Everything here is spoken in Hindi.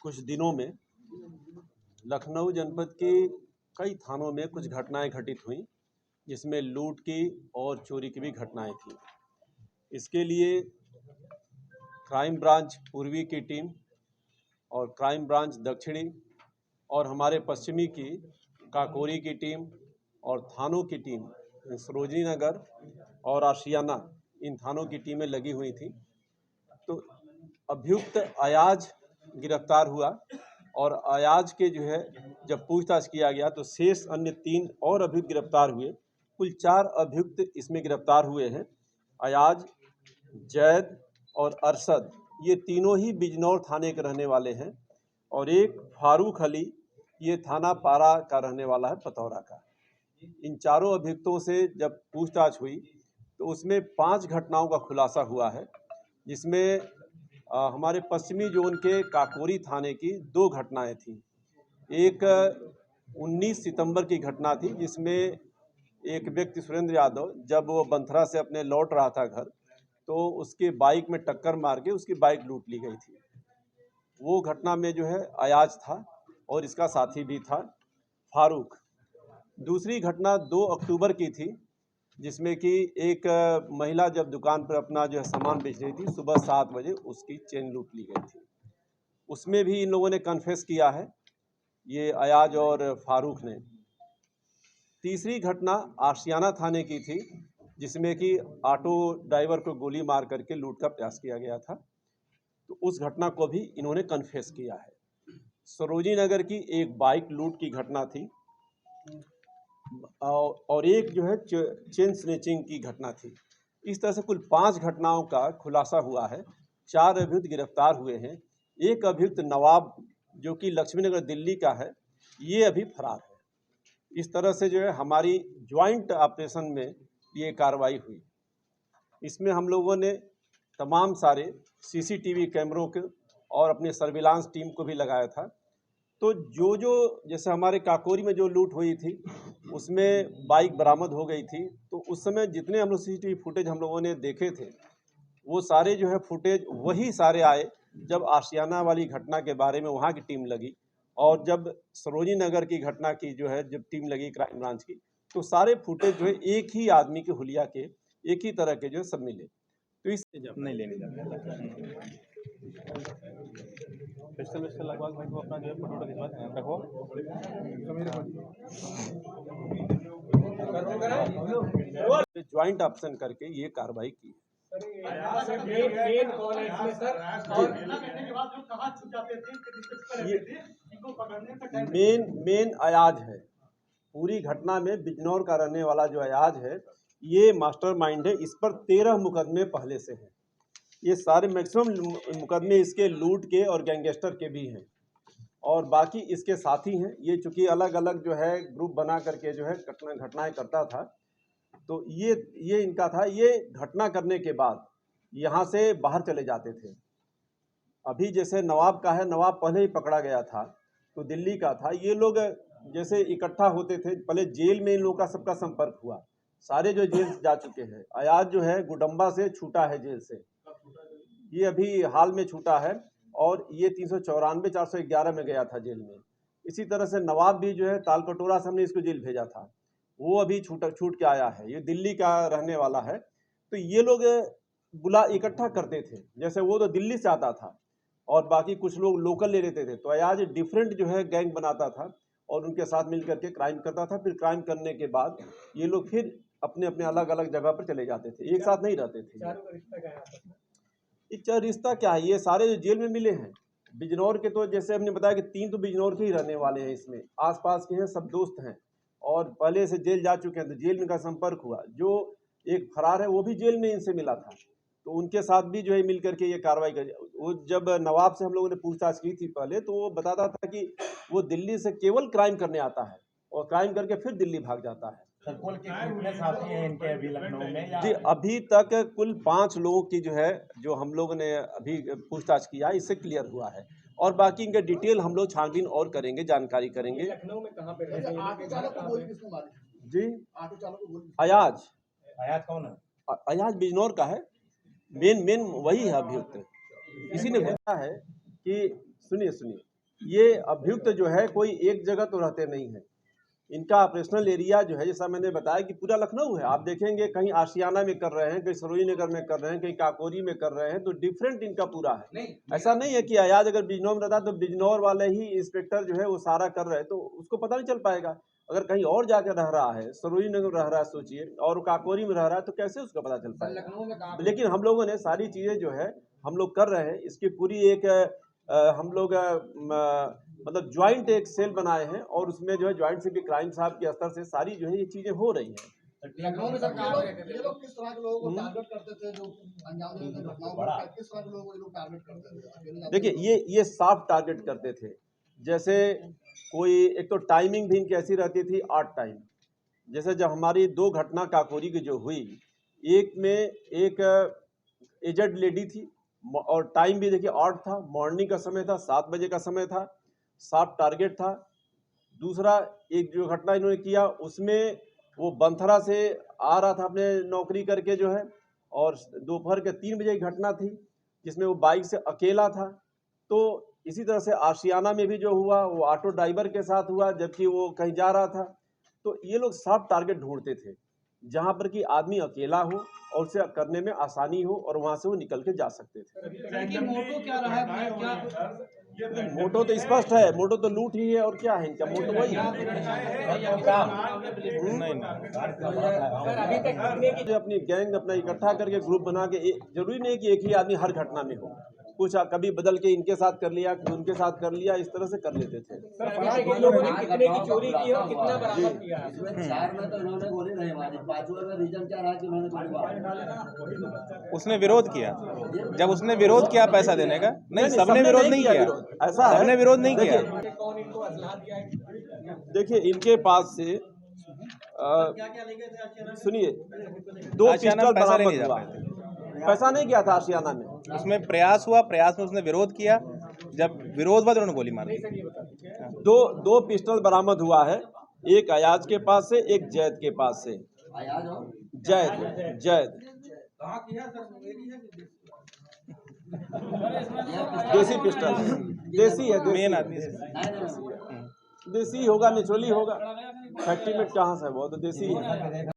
कुछ दिनों में लखनऊ जनपद के कई थानों में कुछ घटनाएं घटित हुई, जिसमें लूट की और चोरी की भी घटनाएं थी। इसके लिए क्राइम ब्रांच पूर्वी की टीम और क्राइम ब्रांच दक्षिणी और हमारे पश्चिमी की काकोरी की टीम और थानों की टीम सरोजनी नगर और आशियाना, इन थानों की टीमें लगी हुई थी। तो अभियुक्त अयाज गिरफ्तार हुआ और अयाज के जो है जब पूछताछ किया गया तो शेष अन्य 3 और अभियुक्त गिरफ्तार हुए। कुल 4 अभियुक्त इसमें गिरफ्तार हुए हैं। अयाज, जैद और अरशद, ये तीनों ही बिजनौर थाने के रहने वाले हैं और एक फारूक अली, ये थाना पारा का रहने वाला है, पतौरा का। इन चारों अभियुक्तों से जब पूछताछ हुई तो उसमें 5 घटनाओं का खुलासा हुआ है, जिसमें हमारे पश्चिमी जोन के काकोरी थाने की 2 घटनाएं थी। एक 19 सितंबर की घटना थी, जिसमें एक व्यक्ति सुरेंद्र यादव जब वो बंथरा से अपने लौट रहा था घर, तो उसके बाइक में टक्कर मार के उसकी बाइक लूट ली गई थी। वो घटना में जो है अयाज था और इसका साथी भी था फारूक। दूसरी घटना 2 अक्टूबर की थी, जिसमें कि एक महिला जब दुकान पर अपना जो है सामान बेच रही थी, सुबह 7 बजे उसकी चेन लूट ली गई थी। उसमें भी इन लोगों ने कन्फेस किया है, ये अयाज और फारूक ने। तीसरी घटना आशियाना थाने की थी, जिसमें कि ऑटो ड्राइवर को गोली मार करके लूट का प्रयास किया गया था। तो उस घटना को भी इन्होंने कन्फेस किया है। सरोजनी नगर की एक बाइक लूट की घटना थी और एक जो है चेन स्नैचिंग की घटना थी। इस तरह से कुल 5 घटनाओं का खुलासा हुआ है। 4 अभियुक्त गिरफ्तार हुए हैं। एक अभियुक्त नवाब, जो कि लक्ष्मीनगर दिल्ली का है, ये अभी फरार है। इस तरह से जो है हमारी ज्वाइंट ऑपरेशन में ये कार्रवाई हुई। इसमें हम लोगों ने तमाम सारे सीसीटीवी कैमरों के और अपने सर्विलांस टीम को भी लगाया था। तो जो जैसे हमारे काकोरी में जो लूट हुई थी, उसमें बाइक बरामद हो गई थी। तो उस समय जितने हम लोग सीसीटीवी फुटेज हम लोगों ने देखे थे, वो सारे जो है फुटेज वही सारे आए जब आशियाना वाली घटना के बारे में वहाँ की टीम लगी, और जब सरोजनी नगर की घटना की जो है जब टीम लगी क्राइम ब्रांच की, तो सारे फुटेज जो है एक ही आदमी के हुलिया के, एक ही तरह के जो है सब मिले। तो इस नहीं लेने पिस्टल विस्टल लगवा भाई, वो अपना जो है फोटो खिंचवा रखो। ज्वाइंट ऑप्शन करके ये कार्रवाई की। मेन अयाज है पूरी घटना में। बिजनौर का रहने वाला जो अयाज है, ये मास्टरमाइंड है। इस पर 13 मुकदमे पहले से हैं। ये सारे मैक्सिमम मुकदमे इसके लूट के और गैंगस्टर के भी हैं, और बाकी इसके साथी हैं। ये चूंकि अलग अलग जो है ग्रुप बना करके जो है घटनाएं करता था, तो ये इनका था। ये घटना करने के बाद यहाँ से बाहर चले जाते थे। अभी जैसे नवाब का है, नवाब पहले ही पकड़ा गया था, तो दिल्ली का था। ये लोग जैसे इकट्ठा होते थे, पहले जेल में इन लोगों का सबका संपर्क हुआ। सारे जो जेल जा चुके हैं, अयाज जो है गुडम्बा से छूटा है जेल से, ये अभी हाल में छूटा है, और ये 394 411 में गया था जेल में। इसी तरह से नवाब भी जो है तालकटोरा से हमने इसको जेल भेजा था, वो अभी छूट के आया है। ये दिल्ली का रहने वाला है। तो ये लोग इकट्ठा करते थे। जैसे वो तो दिल्ली से आता था और बाकी कुछ लोग लोकल ले लेते थे, तो अयाज डिफरेंट जो है गैंग बनाता था और उनके साथ मिल करके क्राइम करता था। फिर क्राइम करने के बाद ये लोग फिर अपने अपने अलग अलग जगह पर चले जाते थे, एक साथ नहीं रहते थे। ये रिश्ता क्या है, ये सारे जो जेल में मिले हैं बिजनौर के, तो जैसे हमने बताया कि 3 तो बिजनौर के ही रहने वाले हैं, इसमें आसपास के हैं, सब दोस्त हैं और पहले से जेल जा चुके हैं, तो जेल में का संपर्क हुआ। जो एक फरार है वो भी जेल में इनसे मिला था, तो उनके साथ भी जो है मिल करके ये कार्रवाई कर। वो जब नवाब से हम लोगों ने पूछताछ की थी पहले, तो वो बताता था कि वो दिल्ली से केवल क्राइम करने आता है और क्राइम करके फिर दिल्ली भाग जाता है। कुल कितने साथी हैं इनके अभी लखनऊ में? जी, अभी तक कुल 5 लोगों की जो है, जो हम लोगों ने अभी पूछताछ किया, इससे क्लियर हुआ है। और बाकी इनका डिटेल हम लोग छानबीन और करेंगे, जानकारी करेंगे। लखनऊ में कहाँ पे रहते हैं? जी, अयाज कौन है? अयाज बिजनौर का है। मेन वही है अभियुक्त। इसी ने बताया है कि सुनिए ये अभियुक्त जो है कोई एक जगह तो रहते नहीं है। इनका ऑपरेशनल एरिया जो है, जैसा मैंने बताया कि पूरा लखनऊ है। आप देखेंगे कहीं आशियाना में कर रहे हैं, कहीं सरोही नगर में कर रहे हैं, कहीं काकोरी में कर रहे हैं, तो डिफरेंट इनका पूरा है। ऐसा नहीं है कि अयाज अगर बिजनौर में रहता तो बिजनौर वाले ही इंस्पेक्टर जो है वो सारा कर रहे हैं, तो उसको पता नहीं चल पाएगा। अगर कहीं और जाकर रह रहा है, सरोही नगर रह रहा है सोचिए, और काकोरी में रह रहा है, तो कैसे उसका पता चल पाएगा। लेकिन हम लोगों ने सारी चीज़ें जो है हम लोग कर रहे हैं। इसकी पूरी एक हम लोग मतलब ज्वाइंट एक सेल बनाए हैं, और उसमें जो है ज्वाइंट से भी क्राइम साहब के स्तर से सारी जो है ये चीज़ें हो रही हैं। लखनऊ में सरकार ये लोग किस तरह के लोगों को टारगेट करते थे, जो अंजाम देते थे घटनाओं को, किस तरह के लोगों को ये लोग टारगेट करते थे? देखिए ये सॉफ्ट टारगेट करते थे। जैसे कोई एक तो टाइमिंग भी इनकी ऐसी रहती थी, ऑड टाइम। जैसे जब हमारी 2 घटना काकोरी की जो हुई, एक में एक एजेड लेडी थी और टाइम भी देखिए ऑड था, मॉर्निंग का समय था, 7 बजे का समय था, सॉफ्ट टारगेट था। दूसरा एक जो घटना इन्होंने किया उसमें वो बंथरा से आ रहा था अपने नौकरी करके जो है, और दोपहर के 3 बजे की घटना थी जिसमें वो बाइक से अकेला था। तो इसी तरह से आशियाना में भी जो हुआ वो ऑटो ड्राइवर के साथ हुआ, जबकि वो कहीं जा रहा था। तो ये लोग सॉफ्ट टारगेट ढूंढते थे जहां पर कि आदमी अकेला हो और उसे करने में आसानी हो और वहां से वो निकल के जा सकते थे। मोटो क्या रहा है, क्या मोटो तो स्पष्ट है, मोटो तो लूट ही है, और क्या है इनका मोटो वही है। जो अपनी गैंग अपना इकट्ठा करके ग्रुप बना के, जरूरी नहीं कि एक ही आदमी हर घटना में हो, कुछ कभी बदल के इनके साथ कर लिया, उनके साथ कर लिया, इस तरह से कर लेते थे। कितने की चोरी की और कितना बरामद किया है? चार में तो इन्होंने गोली नहीं मारी, पांचवें में रीजन क्या रहा कि इन्होंने गोली मारी? उसने विरोध किया। जब उसने विरोध किया पैसा देने का, नहीं सबने विरोध नहीं किया, ऐसा है, सबने विरोध नहीं किया। देखिए इनके पास से सुनिए 2 पिस्टल बरामद हुआ। पैसा नहीं किया था आशियाना में, उसमें प्रयास हुआ, प्रयास में उसने विरोध किया, जब विरोध हुआ तो उन्होंने गोली मार दी। 2 पिस्टल बरामद हुआ है, एक अयाज के पास से, एक जैद के पास से। आयाज हो जैद देसी पिस्टल, देसी है, मेन आदमी देसी होगा, नेचुरली होगा, फैक्ट्री में कहाँ से है, वो तो देसी है।